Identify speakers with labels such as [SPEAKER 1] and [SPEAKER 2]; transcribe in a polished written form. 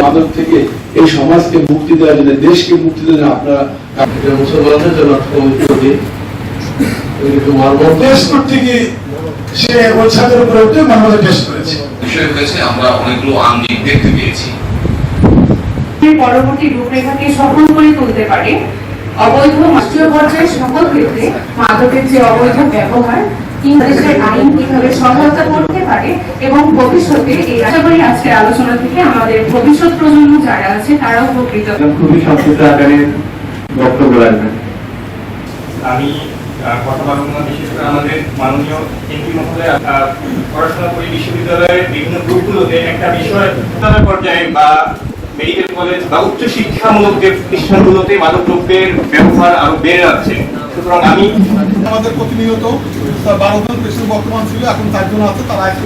[SPEAKER 1] মাদক থেকে এই সমাজকে মুক্তি দেওয়ার জন্য, দেশকে মুক্তি দেওয়ার জন্য আপনারা মুসলমানদের জন্য
[SPEAKER 2] আমরা অনেকগুলো আঙ্গিক দেখতে পেয়েছি।
[SPEAKER 3] পরবর্তী রূপরেখাকে সফল করে তুলতে পারে। অবৈধ রাষ্ট্রীয় পর্যায়ে সকল ক্ষেত্রে মাদকের যে অবৈধ ব্যবহার দেশের আইন কিভাবে সহায়তা করতে পারে এবং ভবিষ্যতে এই আশা করি আজকের আলোচনা থেকে আমাদের ভবিষ্যৎ প্রজন্ম যারা আছে তারা উপকৃত।
[SPEAKER 4] খুবই সংক্ষিপ্ত আকারে বক্তব্য রাখবেন।
[SPEAKER 5] আমি কথা বলব না, বিশেষ করে আমাদের মাননীয় এমপি মহোদয় পড়াশোনা করি বিশ্ববিদ্যালয়ের বিভিন্ন গ্রুপগুলোতে একটা বিষয় বিদ্যালয় পর্যায়ে বা মেডিকেল কলেজ বা উচ্চ শিক্ষামূলক যে প্রতিষ্ঠানগুলোতে মাদক দ্রব্যের ব্যবহার আরো বেড়ে যাচ্ছে। সুতরাং আমি
[SPEAKER 6] আমাদের প্রতিনিয়ত 12 জন পেশেন্ট বর্তমান ছিল, এখন 4 জন আছে, তারা
[SPEAKER 4] একটু